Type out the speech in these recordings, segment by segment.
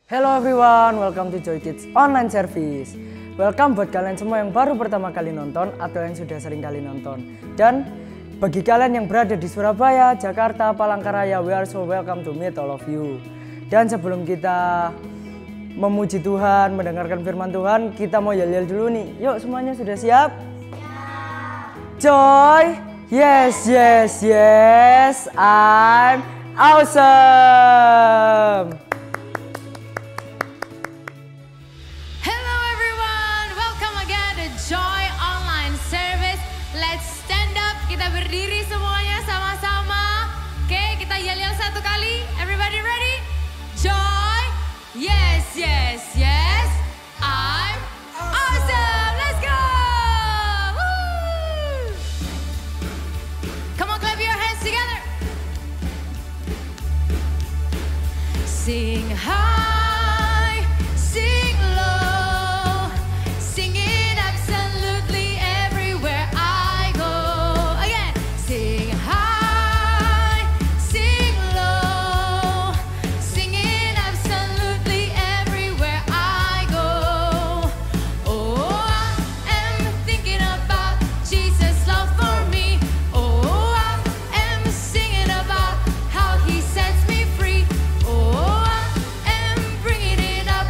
Hello everyone, welcome to Joy Kids Online Service. Welcome buat kalian semua yang baru pertama kali nonton atau yang sudah sering kali nonton. Dan bagi kalian yang berada di Surabaya, Jakarta, Palangkaraya, we are so welcome to meet all of you. Dan sebelum kita memuji Tuhan, mendengarkan firman Tuhan, kita mau yel-yel dulu nih. Yuk semuanya sudah siap? Joy, yes, yes, yes, I'm awesome. Hello everyone, welcome again to Joy Online Service. Let's stand up, kita berdiri semuanya sama-sama. Oke, kita yel-yel satu kali. Everybody ready? Joy, yes, yes, yes, I'm awesome. Let's go. Woo! Come on, clap your hands together. Sing high, sing low, sing it absolutely everywhere I go. Again, sing high, sing low, sing it absolutely everywhere I go. Oh, I am thinking about Jesus' love for me. Oh, I am singing about how he sets me free. Oh, I am bringing it up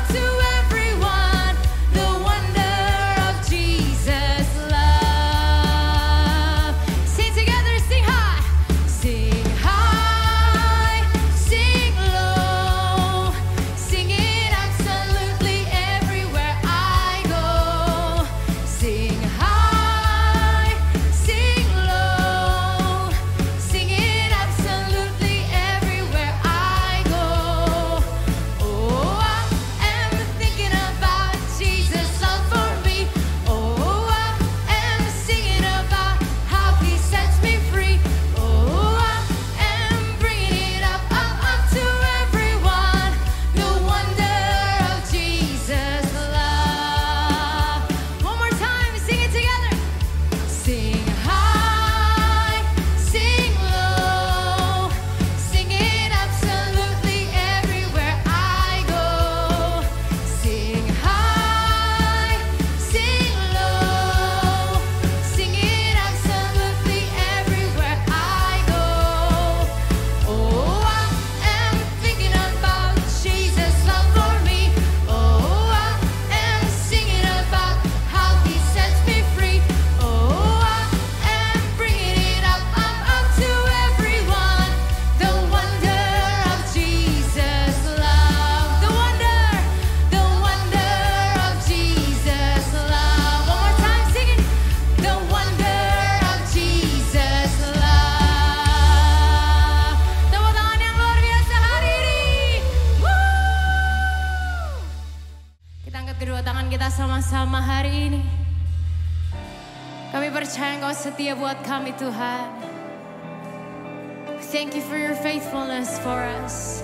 to everyone, the wonder of Jesus' love. Sing together, sing high, sing low, sing it absolutely everywhere I go. Sing high, sing low, sing it absolutely everywhere I go. Oh, I am thinking about Jesus' love for me. Oh, I am singing about how he sets me free. Oh, I am bringing it up to everyone, the wonder of Jesus' love. One more time, sing it together. Sing high, sing low, sing it absolutely everywhere I go. Sing high, sing low, sing it absolutely everywhere I go. Oh, I am thinking about Jesus' love for me. Oh, I am singing about how he sets me free. Oh, I am bringing it up to everyone, the wonder of Jesus' love. The wonder of Jesus' love. One more time, sing it. The wonder of Jesus' love. Tepuk tangan yang luar biasa hari ini. Woo! Kita angkat kedua tangan kita sama-sama hari ini. Kami percaya Engkau setia buat kami, Tuhan. Thank you for your faithfulness for us.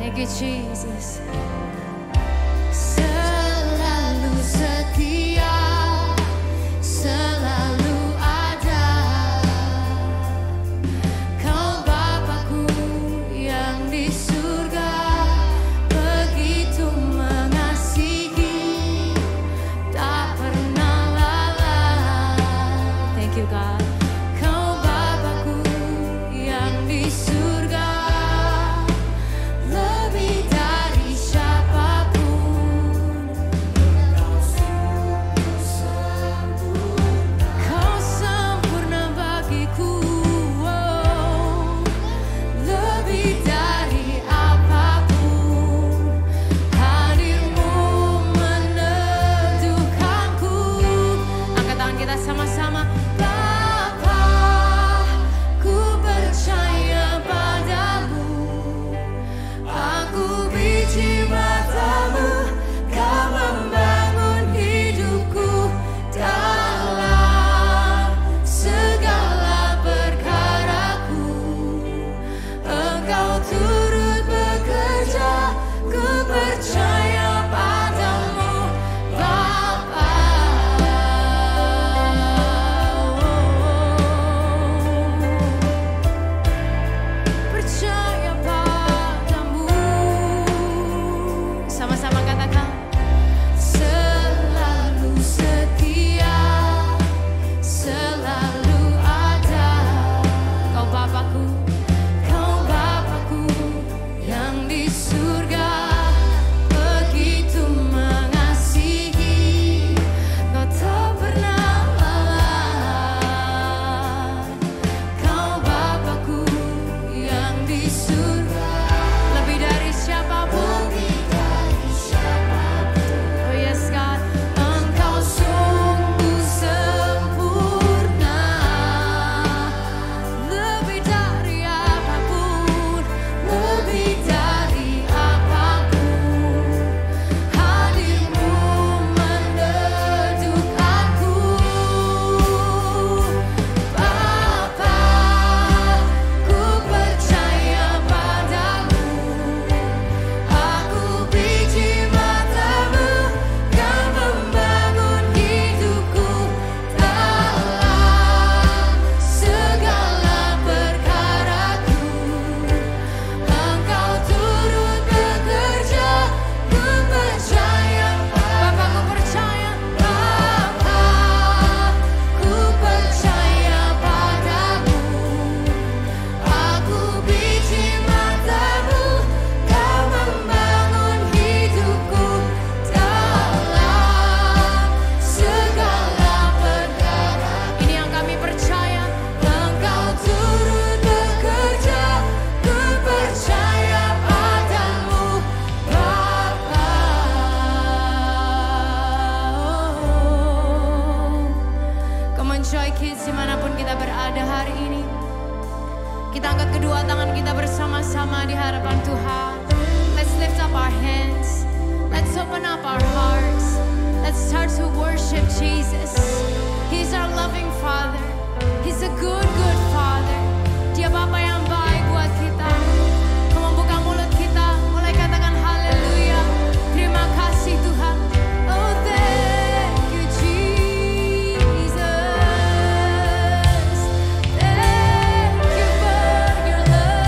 Thank you, Jesus. Selalu setia, selalu ada. Kau Bapakku yang di surga, begitu mengasihi, tak pernah lalai. Thank you, God. Kau Bapakku yang di surga, lebih dari siapapun. Kau sempurna bagiku, oh, lebih dari apapun. Hadirmu meneduhkanku. Angkat tangan kita sama-sama. Bapa, ku percaya padamu. Aku biji matamu, kau membangun hidupku dalam segala perkaraku. Engkau turut bekerja, ku percaya padamu, Bapa. Percaya padamu. di surga, lebih dari siapapun. Oh yes God, Engkau sungguh sempurna, lebih dari apapun, lebih dari apapun. Hadirmu mendeduk aku, Bapa, ku percaya padamu. Aku biji matamu, kau membangun hidupku dalam segala perkaraku. Engkau turut bekerja, ku percaya. Bapa, ku percaya. Bapa, ku percaya padamu. Aku biji matamu, kau membangun hidupku dalam segala perkara. Ini yang kami percaya, Engkau turut bekerja, ku percaya padamu, Bapa. Come on Joy Kids, dimanapun kita berada hari ini, kita angkat kedua tangan kita bersama-sama di hadapan Tuhan. Let's lift up our hands. Let's open up our hearts. Let's start to worship Jesus. He's our loving Father. He's a good, good Father. Dia Bapa yang baik buat kita. Kamu buka mulut kita, mulai katakan haleluya. Terima kasih Tuhan. Oh thank you Jesus. Thank you for your love.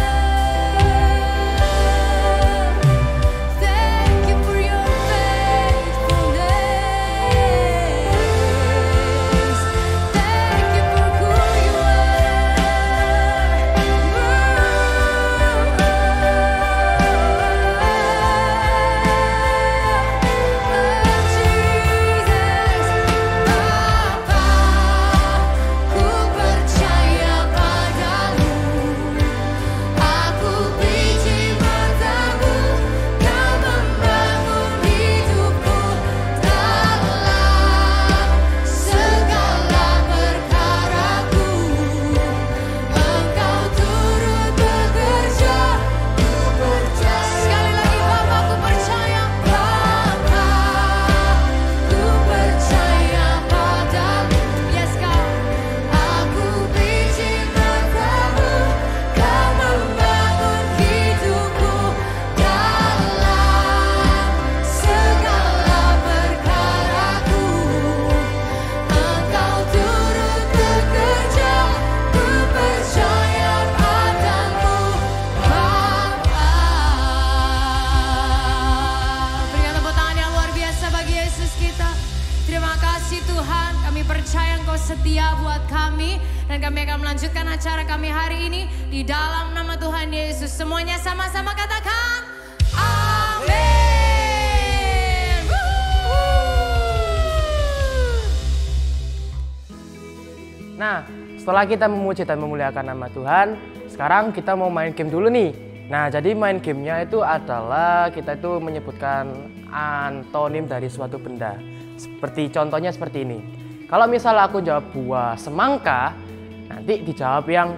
Thank you for your faithfulness. Thank you for who you setia buat kami, dan kami akan melanjutkan acara kami hari ini di dalam nama Tuhan Yesus. Semuanya sama-sama katakan amin. Nah, setelah kita memuji dan memuliakan nama Tuhan, sekarang kita mau main game dulu nih. Nah, jadi main gamenya itu adalah kita itu menyebutkan antonim dari suatu benda. Seperti contohnya seperti ini. Kalau misalnya aku jawab buah semangka, nanti dijawab yang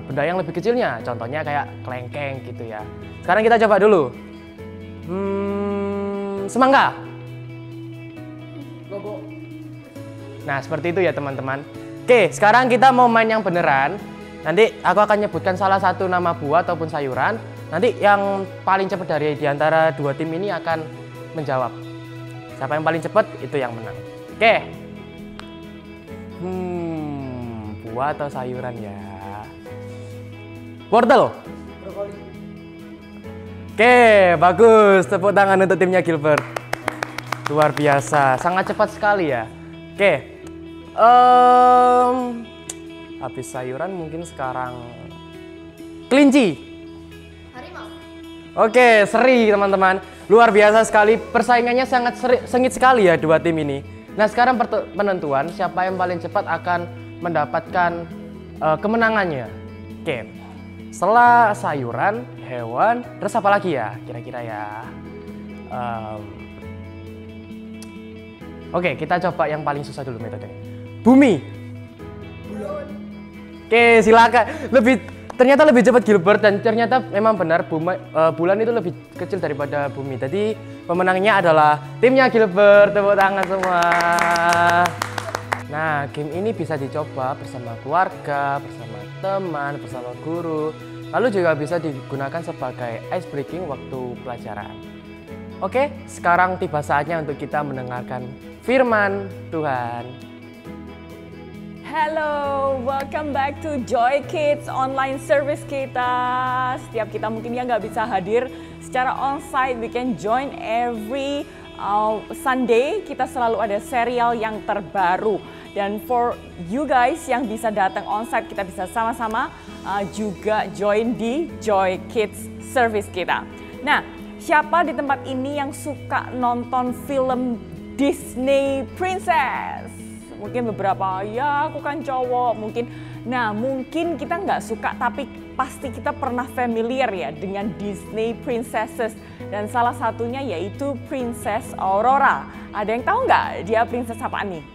benda yang lebih kecilnya. Contohnya kayak kelengkeng gitu ya. Sekarang kita coba dulu. Semangka. Nah, seperti itu ya teman-teman. Oke, sekarang kita mau main yang beneran. Nanti aku akan nyebutkan salah satu nama buah ataupun sayuran. Nanti yang paling cepat dari di antara dua tim ini akan menjawab. Siapa yang paling cepat itu yang menang. Oke. Buah atau sayuran ya? Wortel. Brokoli. Oke, bagus. Tepuk tangan untuk timnya Gilbert. Luar biasa, sangat cepat sekali ya. Oke. Habis sayuran mungkin sekarang kelinci. Harimau. Oke, seri teman-teman. Luar biasa sekali, persaingannya sangat sengit sekali ya dua tim ini. Nah, sekarang penentuan siapa yang paling cepat akan mendapatkan kemenangannya. Oke. Setelah sayuran, hewan, terus apa lagi ya kira-kira ya? Oke, kita coba yang paling susah dulu metodenya. Bumi. Oke, silakan. Ternyata lebih cepat Gilbert, dan ternyata memang benar bulan itu lebih kecil daripada bumi. Jadi pemenangnya adalah timnya Gilbert. Tepuk tangan semua. Nah, game ini bisa dicoba bersama keluarga, bersama teman, bersama guru. Lalu juga bisa digunakan sebagai ice breaking waktu pelajaran. Oke, sekarang tiba saatnya untuk kita mendengarkan firman Tuhan. Hello, welcome back to Joy Kids online service kita. Setiap kita mungkin ya nggak bisa hadir secara onsite, we can join every Sunday. Kita selalu ada serial yang terbaru. Dan for you guys yang bisa datang onsite, kita bisa sama-sama juga join di Joy Kids service kita. Nah, siapa di tempat ini yang suka nonton film Disney Princess? Mungkin beberapa, ya aku kan cowok mungkin. Nah mungkin kita nggak suka, tapi pasti kita pernah familiar ya dengan Disney Princesses. Dan salah satunya yaitu Princess Aurora. Ada yang tahu nggak dia princess apaan nih?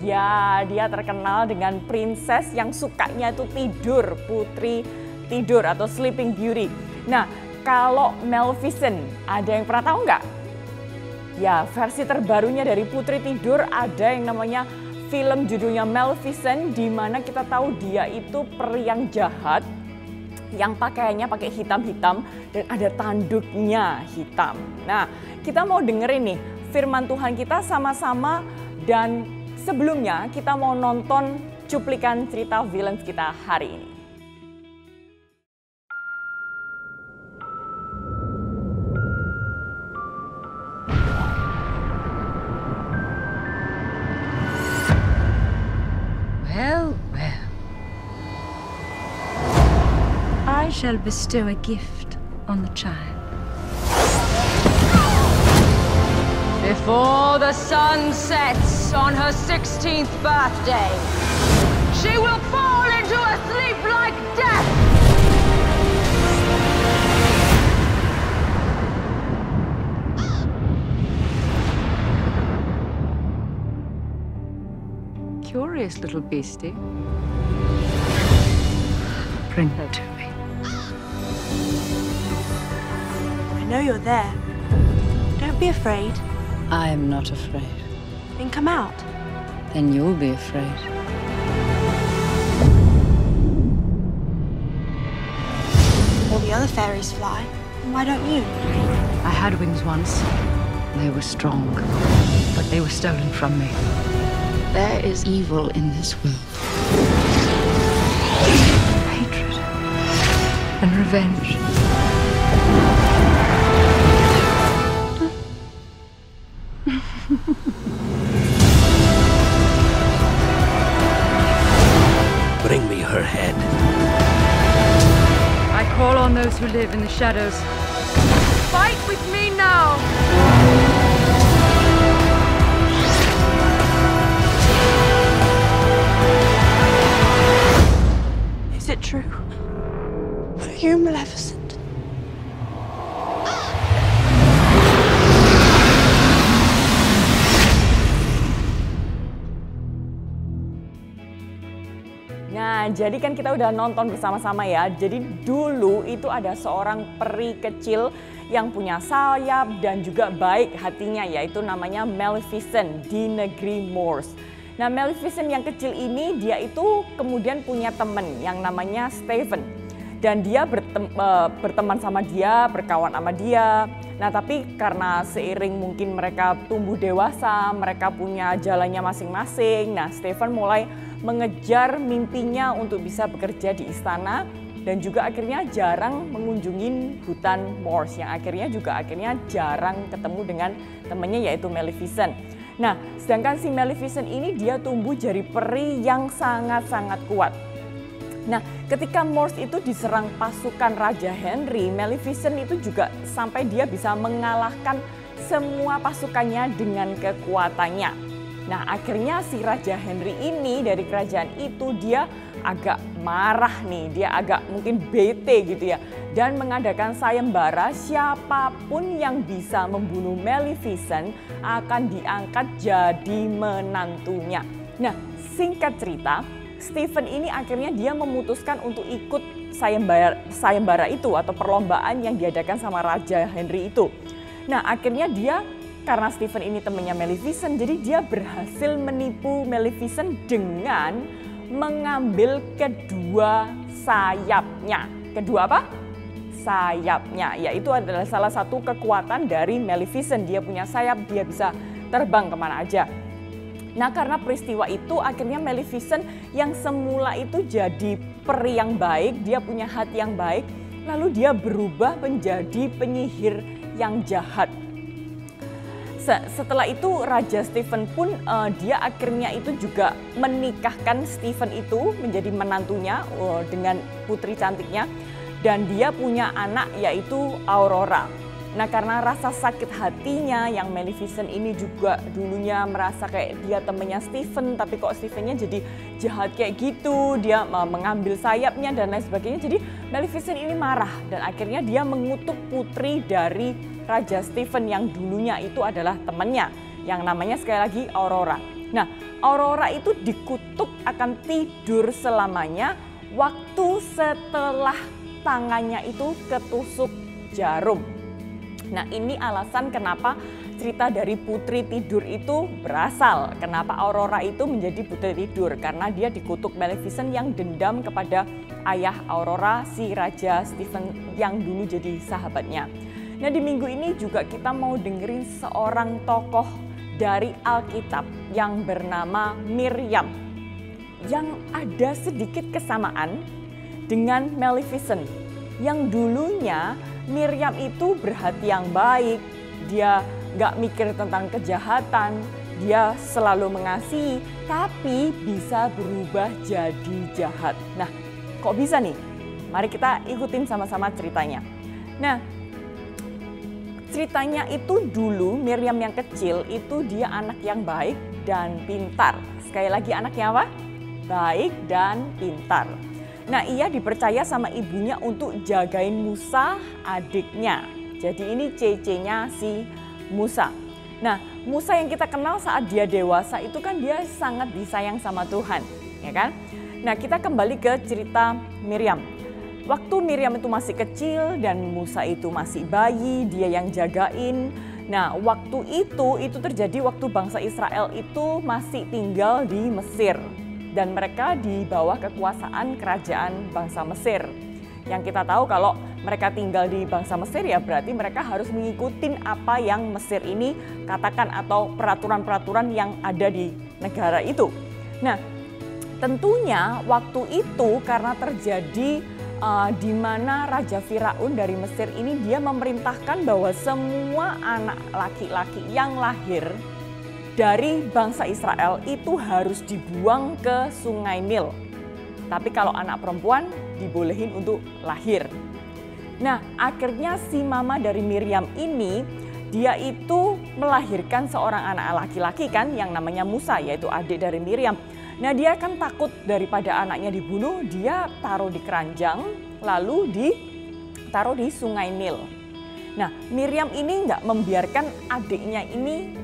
Ya, dia terkenal dengan princess yang sukanya itu tidur, putri tidur atau sleeping beauty. Nah, kalau Maleficent, ada yang pernah tahu nggak? Ya, versi terbarunya dari Putri Tidur ada yang namanya film judulnya Maleficent, di mana kita tahu dia itu peri yang jahat, yang pakaiannya pakai hitam-hitam dan ada tanduknya hitam. Nah, kita mau dengerin nih firman Tuhan kita sama-sama, dan sebelumnya kita mau nonton cuplikan cerita villains kita hari ini. Well, well. I shall bestow a gift on the child. Before the sun sets on her 16th birthday, she will fall into a sleep like death. Curious little beastie. Bring her to me. I know you're there. Don't be afraid. I am not afraid. Then come out. Then you'll be afraid. All the other fairies fly. Why don't you? I had wings once. They were strong, but they were stolen from me. There is evil in this world. Hatred and revenge. Bring me her head. I call on those who live in the shadows. Fight with me now! Is it true? Are you Maleficent? Nah, jadi kan kita udah nonton bersama-sama ya. Jadi dulu itu ada seorang peri kecil yang punya sayap dan juga baik hatinya, yaitu namanya Maleficent di negeri Moors. Nah, Maleficent yang kecil ini dia itu kemudian punya teman yang namanya Stephen. Dan dia berteman sama dia, berkawan sama dia. Nah, tapi karena seiring mungkin mereka tumbuh dewasa, mereka punya jalannya masing-masing. Nah, Stephen mulai mengejar mimpinya untuk bisa bekerja di istana dan juga akhirnya jarang mengunjungi hutan Moors yang akhirnya jarang ketemu dengan temannya yaitu Maleficent. Nah, sedangkan si Maleficent ini dia tumbuh jadi peri yang sangat-sangat kuat. Nah, ketika Moors itu diserang pasukan Raja Henry, Maleficent itu juga sampai dia bisa mengalahkan semua pasukannya dengan kekuatannya. Nah, akhirnya si Raja Henry ini dari kerajaan itu dia agak marah nih, dia agak mungkin bete gitu ya. Dan mengadakan sayembara, siapapun yang bisa membunuh Maleficent akan diangkat jadi menantunya. Nah, singkat cerita, Stephen ini akhirnya dia memutuskan untuk ikut sayembara itu atau perlombaan yang diadakan sama Raja Henry itu. Nah, akhirnya dia, karena Stephen ini temannya Maleficent, jadi dia berhasil menipu Maleficent dengan mengambil kedua sayapnya. Kedua apa? Sayapnya, yaitu adalah salah satu kekuatan dari Maleficent. Dia punya sayap, dia bisa terbang kemana aja. Nah, karena peristiwa itu akhirnya Maleficent yang semula itu jadi peri yang baik, dia punya hati yang baik, lalu dia berubah menjadi penyihir yang jahat. Setelah itu Raja Stephen pun dia akhirnya itu juga menikahkan Stephen itu menjadi menantunya dengan putri cantiknya, dan dia punya anak yaitu Aurora. Nah, karena rasa sakit hatinya yang Maleficent ini juga dulunya merasa kayak dia temannya Stephen, tapi kok Stephennya jadi jahat kayak gitu, dia mengambil sayapnya dan lain sebagainya. Jadi Maleficent ini marah dan akhirnya dia mengutuk putri dari Raja Stephen yang dulunya itu adalah temannya, yang namanya sekali lagi Aurora. Nah, Aurora itu dikutuk akan tidur selamanya waktu setelah tangannya itu ketusuk jarum. Nah, ini alasan kenapa cerita dari putri tidur itu berasal. Kenapa Aurora itu menjadi putri tidur? Karena dia dikutuk Maleficent yang dendam kepada ayah Aurora, si Raja Stephen yang dulu jadi sahabatnya. Nah, di minggu ini juga kita mau dengerin seorang tokoh dari Alkitab yang bernama Miriam, yang ada sedikit kesamaan dengan Maleficent. Yang dulunya Miriam itu berhati yang baik, dia gak mikir tentang kejahatan, dia selalu mengasihi, tapi bisa berubah jadi jahat. Nah, kok bisa nih? Mari kita ikutin sama-sama ceritanya. Nah, ceritanya itu dulu Miriam yang kecil itu dia anak yang baik dan pintar. Sekali lagi anaknya apa? Baik dan pintar. Nah, ia dipercaya sama ibunya untuk jagain Musa, adiknya. Jadi ini cece-nya si Musa. Nah, Musa yang kita kenal saat dia dewasa itu kan dia sangat disayang sama Tuhan, ya kan? Nah, kita kembali ke cerita Miriam. Waktu Miriam itu masih kecil dan Musa itu masih bayi, dia yang jagain. Nah, waktu itu terjadi waktu bangsa Israel itu masih tinggal di Mesir. Dan mereka di bawah kekuasaan kerajaan bangsa Mesir. Yang kita tahu kalau mereka tinggal di bangsa Mesir ya berarti mereka harus mengikuti apa yang Mesir ini katakan atau peraturan-peraturan yang ada di negara itu. Nah, tentunya waktu itu karena terjadi di mana Raja Firaun dari Mesir ini dia memerintahkan bahwa semua anak laki-laki yang lahir dari bangsa Israel itu harus dibuang ke Sungai Nil. Tapi kalau anak perempuan dibolehin untuk lahir. Nah, akhirnya si mama dari Miriam ini dia itu melahirkan seorang anak laki-laki kan yang namanya Musa, yaitu adik dari Miriam. Nah, dia kan takut daripada anaknya dibunuh, dia taruh di keranjang lalu ditaruh di Sungai Nil. Nah, Miriam ini nggak membiarkan adiknya ini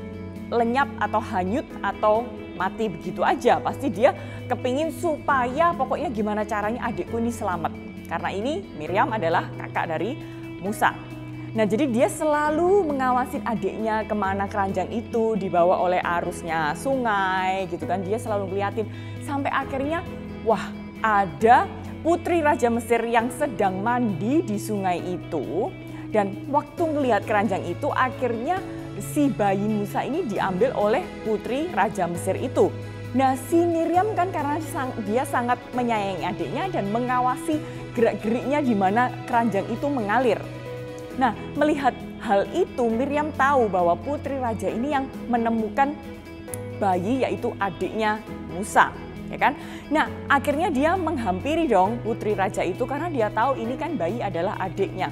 lenyap atau hanyut atau mati begitu aja. Pasti dia kepingin supaya pokoknya gimana caranya adikku ini selamat. Karena ini Miriam adalah kakak dari Musa. Nah, jadi dia selalu mengawasin adiknya kemana keranjang itu dibawa oleh arusnya sungai gitu kan. Dia selalu ngeliatin sampai akhirnya wah ada putri Raja Mesir yang sedang mandi di sungai itu. Dan waktu ngelihat keranjang itu akhirnya si bayi Musa ini diambil oleh putri Raja Mesir itu. Nah, si Miriam kan karena dia sangat menyayangi adiknya dan mengawasi gerak-geriknya di mana keranjang itu mengalir. Nah, melihat hal itu Miriam tahu bahwa putri raja ini yang menemukan bayi yaitu adiknya Musa, ya kan? Nah, akhirnya dia menghampiri dong putri raja itu karena dia tahu ini kan bayi adalah adiknya.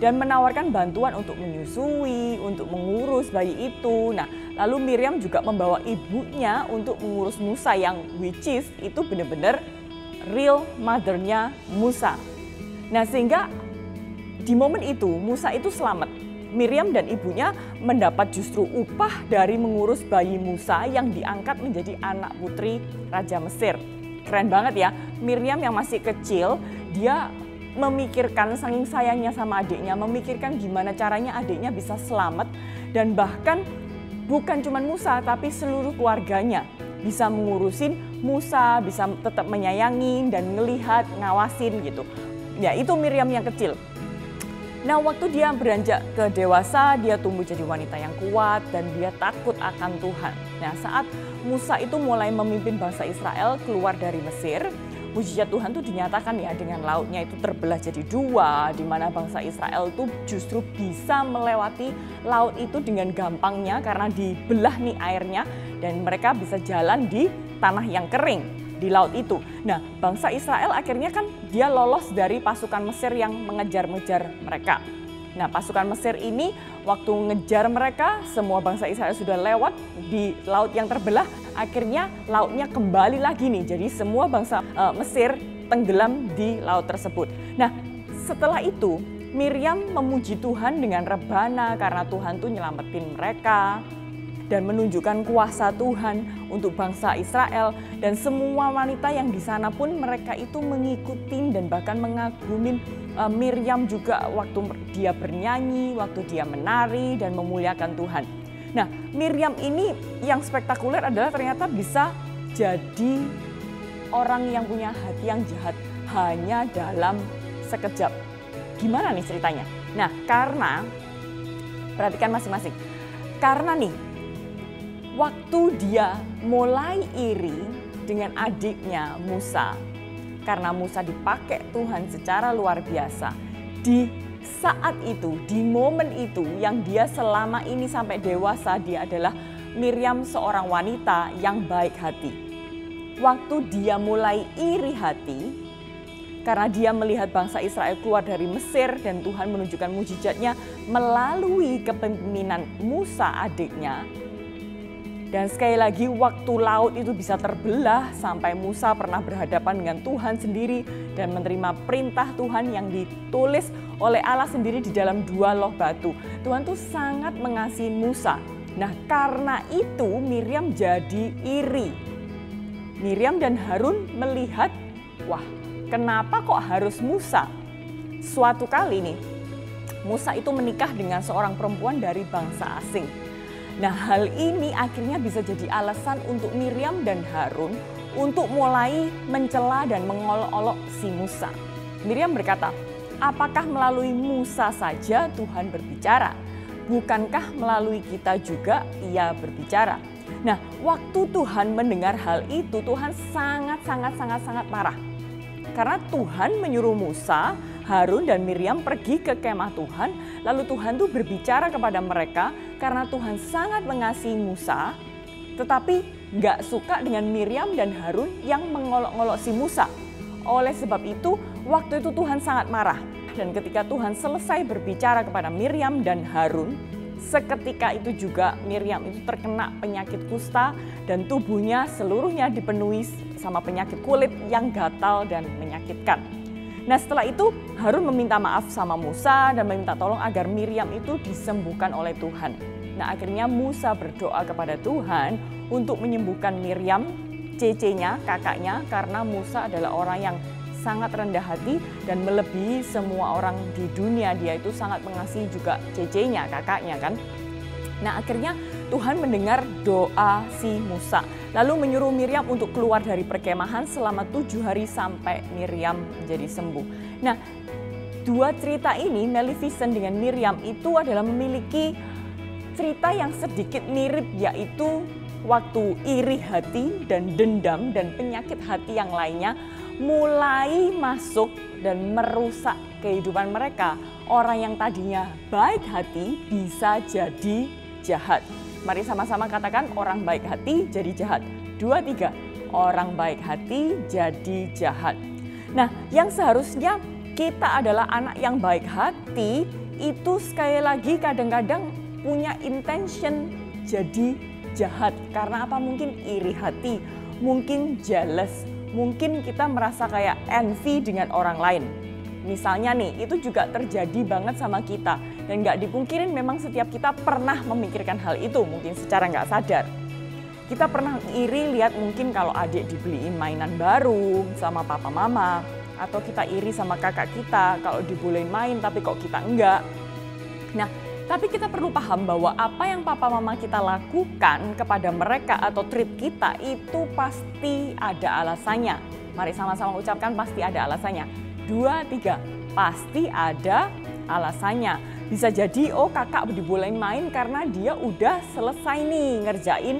Dan menawarkan bantuan untuk menyusui, untuk mengurus bayi itu. Nah, lalu Miriam juga membawa ibunya untuk mengurus Musa yang which is itu benar-benar real mother-nya Musa. Nah, sehingga di momen itu Musa itu selamat. Miriam dan ibunya mendapat justru upah dari mengurus bayi Musa yang diangkat menjadi anak putri Raja Mesir. Keren banget ya, Miriam yang masih kecil, dia memikirkan saking sayangnya sama adiknya, memikirkan gimana caranya adiknya bisa selamat, dan bahkan bukan cuma Musa tapi seluruh keluarganya bisa mengurusin Musa, bisa tetap menyayangi dan ngelihat, ngawasin gitu. Ya, itu Miriam yang kecil. Nah, waktu dia beranjak ke dewasa, dia tumbuh jadi wanita yang kuat dan dia takut akan Tuhan. Nah, saat Musa itu mulai memimpin bangsa Israel keluar dari Mesir, mujizat Tuhan itu dinyatakan ya dengan lautnya itu terbelah jadi dua, di mana bangsa Israel itu justru bisa melewati laut itu dengan gampangnya karena dibelah nih airnya dan mereka bisa jalan di tanah yang kering di laut itu. Nah, bangsa Israel akhirnya kan dia lolos dari pasukan Mesir yang mengejar-ngejar mereka. Nah, pasukan Mesir ini waktu ngejar mereka, semua bangsa Israel sudah lewat di laut yang terbelah, akhirnya lautnya kembali lagi nih. Jadi semua bangsa Mesir tenggelam di laut tersebut. Nah, setelah itu Miriam memuji Tuhan dengan rebana karena Tuhan tuh nyelamatin mereka dan menunjukkan kuasa Tuhan untuk bangsa Israel, dan semua wanita yang di sana pun mereka itu mengikuti dan bahkan mengagumin Miriam juga waktu dia bernyanyi, waktu dia menari dan memuliakan Tuhan. Nah, Miriam ini yang spektakuler adalah ternyata bisa jadi orang yang punya hati yang jahat hanya dalam sekejap. Gimana nih ceritanya? Nah, karena perhatikan masing-masing. Karena nih waktu dia mulai iri dengan adiknya Musa, karena Musa dipakai Tuhan secara luar biasa, di saat itu, di momen itu yang dia selama ini sampai dewasa, dia adalah Miriam seorang wanita yang baik hati. Waktu dia mulai iri hati, karena dia melihat bangsa Israel keluar dari Mesir dan Tuhan menunjukkan mujizatnya melalui kepemimpinan Musa adiknya. Dan sekali lagi waktu laut itu bisa terbelah sampai Musa pernah berhadapan dengan Tuhan sendiri dan menerima perintah Tuhan yang ditulis oleh Allah sendiri di dalam 2 loh batu. Tuhan tuh sangat mengasihi Musa. Nah, karena itu Miriam jadi iri. Miriam dan Harun melihat, wah, kenapa kok harus Musa? Suatu kali nih, Musa itu menikah dengan seorang perempuan dari bangsa asing. Nah, hal ini akhirnya bisa jadi alasan untuk Miriam dan Harun untuk mulai mencela dan mengolok-olok si Musa. Miriam berkata, apakah melalui Musa saja Tuhan berbicara? Bukankah melalui kita juga Ia berbicara? Nah, waktu Tuhan mendengar hal itu, Tuhan sangat marah. Karena Tuhan menyuruh Musa, Harun dan Miriam pergi ke kemah Tuhan, lalu Tuhan tuh berbicara kepada mereka karena Tuhan sangat mengasihi Musa, tetapi gak suka dengan Miriam dan Harun yang mengolok-olok si Musa. Oleh sebab itu, waktu itu Tuhan sangat marah. Dan ketika Tuhan selesai berbicara kepada Miriam dan Harun, seketika itu juga Miriam itu terkena penyakit kusta dan tubuhnya seluruhnya dipenuhi sama penyakit kulit yang gatal dan menyakitkan. Nah, setelah itu Harun meminta maaf sama Musa dan meminta tolong agar Miriam itu disembuhkan oleh Tuhan. Nah, akhirnya Musa berdoa kepada Tuhan untuk menyembuhkan Miriam, cecenya, kakaknya, karena Musa adalah orang yang sangat rendah hati dan melebihi semua orang di dunia. Dia itu sangat mengasihi juga cecenya, kakaknya kan. Nah, akhirnya Tuhan mendengar doa si Musa. Lalu menyuruh Miriam untuk keluar dari perkemahan selama 7 hari sampai Miriam menjadi sembuh. Nah, 2 cerita ini, Maleficent dengan Miriam, itu adalah memiliki cerita yang sedikit mirip, yaitu waktu iri hati dan dendam dan penyakit hati yang lainnya mulai masuk dan merusak kehidupan mereka. Orang yang tadinya baik hati bisa jadi jahat. Mari sama-sama katakan, orang baik hati jadi jahat. 2, 3, orang baik hati jadi jahat. Nah, yang seharusnya kita adalah anak yang baik hati, itu sekali lagi kadang-kadang punya intention jadi jahat. Karena apa? Mungkin iri hati, mungkin jealous, mungkin kita merasa kayak envy dengan orang lain. Misalnya nih, itu juga terjadi banget sama kita. Dan nggak dipungkirin memang setiap kita pernah memikirkan hal itu, mungkin secara nggak sadar. Kita pernah iri lihat mungkin kalau adik dibeliin mainan baru sama papa mama. Atau kita iri sama kakak kita kalau dibolehin main tapi kok kita enggak. Nah, tapi kita perlu paham bahwa apa yang papa mama kita lakukan kepada mereka atau treat kita itu pasti ada alasannya. Mari sama-sama ucapkan pasti ada alasannya. 2, 3, pasti ada alasannya. Bisa jadi kakak dibolehin main karena dia udah selesai nih ngerjain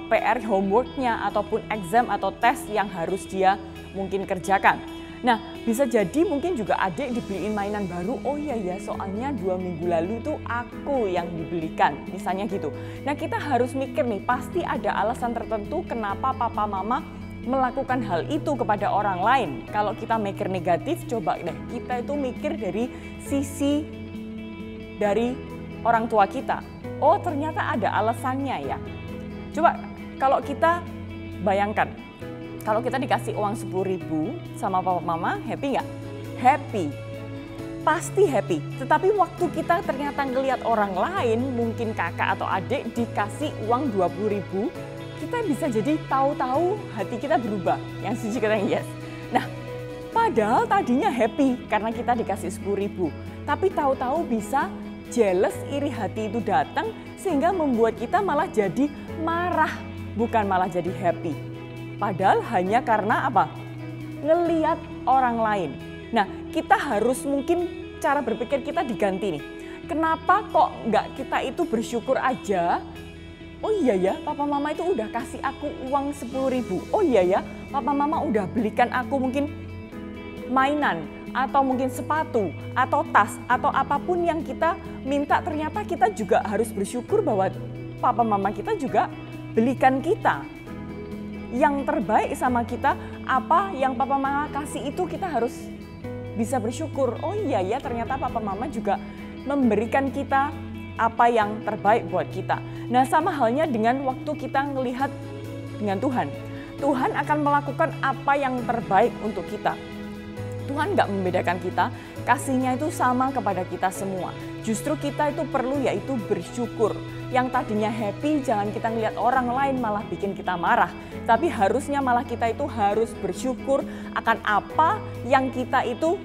PR homeworknya ataupun exam atau tes yang harus dia mungkin kerjakan. Nah, bisa jadi mungkin juga adik dibeliin mainan baru, oh iya ya soalnya 2 minggu lalu itu aku yang dibelikan, misalnya gitu. Nah, kita harus mikir nih, pasti ada alasan tertentu kenapa papa mama melakukan hal itu kepada orang lain. Kalau kita mikir negatif, coba deh kita itu mikir dari sisi dari orang tua kita. Oh ternyata ada alasannya ya. Coba kalau kita bayangkan, kalau kita dikasih uang 10.000 sama papa mama, happy nggak? Happy, pasti happy. Tetapi waktu kita ternyata ngelihat orang lain, mungkin kakak atau adik dikasih uang 20.000, kita bisa jadi tahu-tahu hati kita berubah. Yang setuju kata yes. Nah, padahal tadinya happy karena kita dikasih 10.000, tapi tahu-tahu bisa jealous, iri hati itu datang sehingga membuat kita malah jadi marah, bukan malah jadi happy. Padahal hanya karena apa? Ngeliat orang lain. Nah, kita harus mungkin cara berpikir kita diganti nih. Kenapa kok nggak kita itu bersyukur aja? Oh iya ya, papa mama itu udah kasih aku uang 10.000. Oh iya ya, papa mama udah belikan aku mungkin mainan atau mungkin sepatu atau tas atau apapun yang kita minta, ternyata kita juga harus bersyukur bahwa papa mama kita juga belikan kita yang terbaik sama kita. Apa yang papa mama kasih itu kita harus bisa bersyukur. Oh iya ya, ternyata papa mama juga memberikan kita apa yang terbaik buat kita. Nah, sama halnya dengan waktu kita melihat dengan Tuhan. Tuhan akan melakukan apa yang terbaik untuk kita. Tuhan nggak membedakan kita, kasihnya itu sama kepada kita semua. Justru kita itu perlu yaitu bersyukur. Yang tadinya happy, jangan kita ngelihat orang lain malah bikin kita marah. Tapi harusnya malah kita itu harus bersyukur akan apa yang kita itu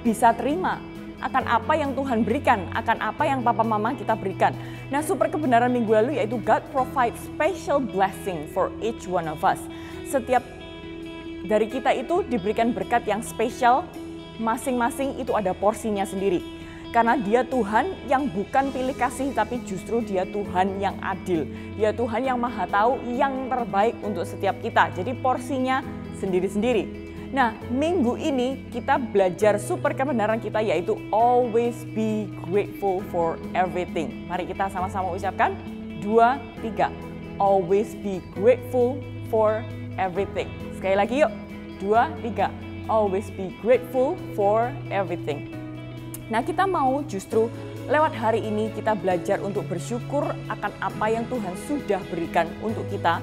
bisa terima. Akan apa yang Tuhan berikan, akan apa yang papa mama kita berikan. Nah, super kebenaran minggu lalu yaitu God provides special blessing for each one of us. Setiap dari kita itu diberikan berkat yang spesial, masing-masing itu ada porsinya sendiri. Karena dia Tuhan yang bukan pilih kasih, tapi justru dia Tuhan yang adil. Dia Tuhan yang maha tahu yang terbaik untuk setiap kita. Jadi porsinya sendiri-sendiri. Nah, minggu ini kita belajar super kebenaran kita yaitu always be grateful for everything. Mari kita sama-sama ucapkan 2, 3. Always be grateful for everything. Sekali lagi yuk. 2, 3. Always be grateful for everything. Nah, kita mau justru lewat hari ini kita belajar untuk bersyukur akan apa yang Tuhan sudah berikan untuk kita.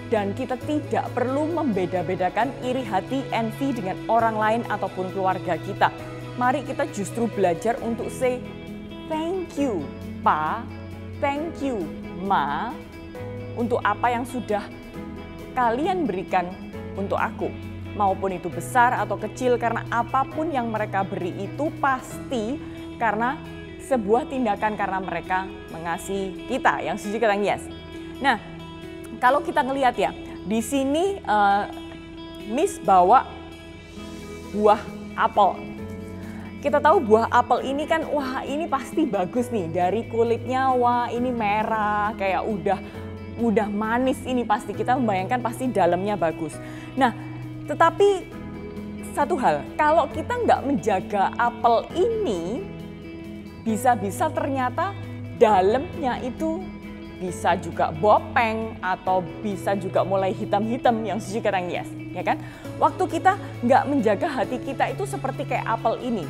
Dan kita tidak perlu membeda-bedakan iri hati, envy dengan orang lain ataupun keluarga kita. Mari kita justru belajar untuk say thank you, Pa, thank you, Ma, untuk apa yang sudah kalian berikan untuk aku. Maupun itu besar atau kecil, karena apapun yang mereka beri itu pasti karena sebuah tindakan karena mereka mengasihi kita. Yang setuju kata yes. Nah, kalau kita ngelihat ya, di sini Miss bawa buah apel. Kita tahu buah apel ini kan, wah ini pasti bagus nih. Dari kulitnya, wah ini merah, kayak udah manis ini pasti. Kita membayangkan pasti dalamnya bagus. Nah, tetapi satu hal, kalau kita nggak menjaga apel ini, bisa-bisa ternyata dalamnya itu bisa juga bopeng atau bisa juga mulai hitam-hitam. Yang setuju kata yes, ya kan? Waktu kita nggak menjaga hati kita itu seperti kayak apel ini.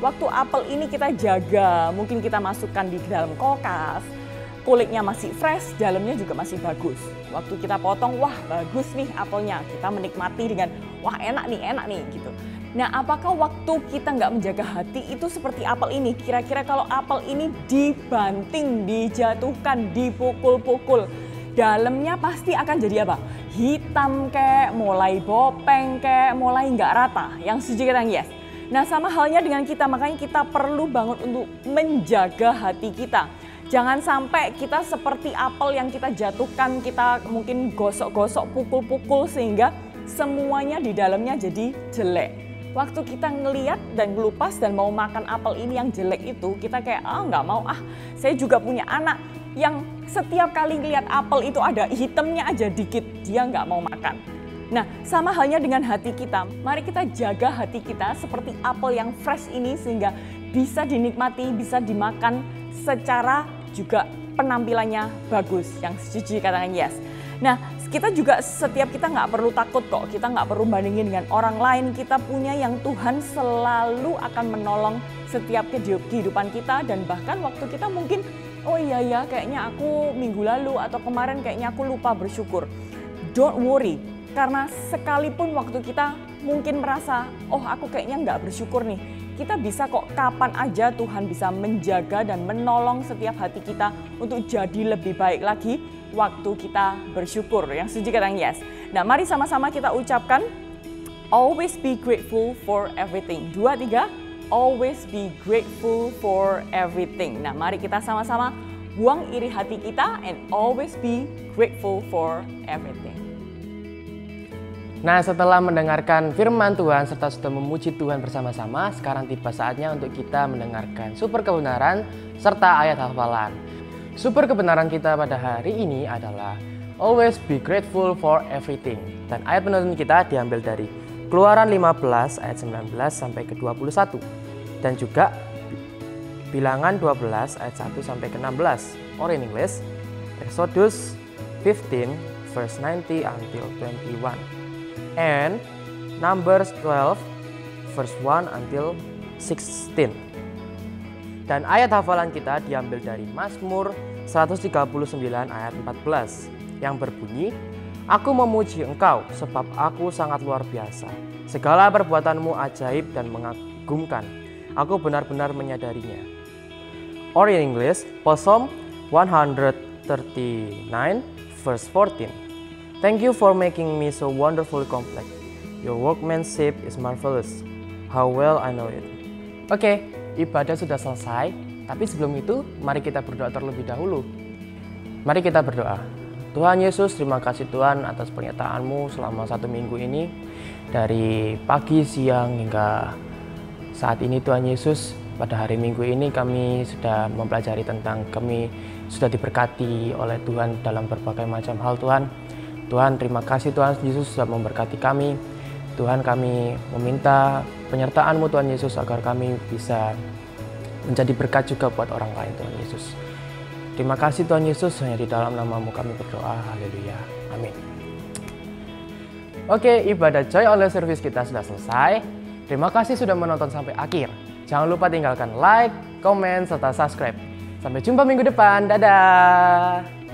Waktu apel ini kita jaga, mungkin kita masukkan di dalam kulkas, kulitnya masih fresh, dalamnya juga masih bagus. Waktu kita potong, wah bagus nih apelnya. Kita menikmati dengan, wah enak nih gitu. Nah, apakah waktu kita nggak menjaga hati itu seperti apel ini? Kira-kira kalau apel ini dibanting, dijatuhkan, dipukul-pukul, dalamnya pasti akan jadi apa? Hitam kek, mulai bopeng kek, mulai nggak rata. Yang setuju kita yes. Nah, sama halnya dengan kita, makanya kita perlu banget untuk menjaga hati kita. Jangan sampai kita seperti apel yang kita jatuhkan, kita mungkin gosok-gosok, pukul-pukul sehingga semuanya di dalamnya jadi jelek. Waktu kita ngeliat dan ngelupas dan mau makan apel ini yang jelek itu, kita kayak nggak mau saya juga punya anak yang setiap kali ngeliat apel itu ada hitamnya aja dikit, dia nggak mau makan. Nah, sama halnya dengan hati kita. Mari kita jaga hati kita seperti apel yang fresh ini sehingga bisa dinikmati, bisa dimakan secara juga penampilannya bagus. Yang setuju katakan yes. Nah, setiap kita nggak perlu takut kok. Kita nggak perlu bandingin dengan orang lain. Kita punya yang Tuhan selalu akan menolong setiap kehidupan kita. Dan bahkan waktu kita mungkin, oh iya ya kayaknya aku minggu lalu atau kemarin kayaknya aku lupa bersyukur. Don't worry. Karena sekalipun waktu kita mungkin merasa, oh aku kayaknya nggak bersyukur nih. Kita bisa kok kapan aja Tuhan bisa menjaga dan menolong setiap hati kita untuk jadi lebih baik lagi waktu kita bersyukur. Yang setuju katakan yes. Nah, mari sama-sama kita ucapkan, always be grateful for everything. 2, 3, always be grateful for everything. Nah, mari kita sama-sama buang iri hati kita and always be grateful for everything. Nah, setelah mendengarkan firman Tuhan serta sudah memuji Tuhan bersama-sama, sekarang tiba saatnya untuk kita mendengarkan super kebenaran serta ayat hafalan. Super kebenaran kita pada hari ini adalah always be grateful for everything. Dan ayat penuntun kita diambil dari Keluaran 15 ayat 19 sampai ke 21. Dan juga Bilangan 12 ayat 1 sampai ke 16. Or in English, Exodus 15 verse 90 until 21. And Numbers 12 verse 1 until 16. Dan ayat hafalan kita diambil dari Mazmur 139 ayat 14 yang berbunyi, Aku memuji Engkau sebab Aku sangat luar biasa. Segala perbuatanmu ajaib dan mengagumkan. Aku benar-benar menyadarinya. Or in English, Psalm 139 verse 14. Thank you for making me so wonderfully complex. Your workmanship is marvelous. How well I know it. Oke, ibadah sudah selesai. Tapi sebelum itu, mari kita berdoa terlebih dahulu. Mari kita berdoa. Tuhan Yesus, terima kasih Tuhan atas pernyataan-Mu selama 1 minggu ini. Dari pagi, siang, hingga saat ini Tuhan Yesus. Pada hari Minggu ini kami sudah mempelajari tentang kami sudah diberkati oleh Tuhan dalam berbagai macam hal Tuhan. Tuhan, terima kasih Tuhan Yesus sudah memberkati kami. Tuhan, kami meminta penyertaan-Mu Tuhan Yesus agar kami bisa menjadi berkat juga buat orang lain Tuhan Yesus. Terima kasih Tuhan Yesus, hanya di dalam nama-Mu kami berdoa. Haleluya. Amin. Oke, ibadah Joy Online Service kita sudah selesai. Terima kasih sudah menonton sampai akhir. Jangan lupa tinggalkan like, komen, serta subscribe. Sampai jumpa minggu depan. Dadah.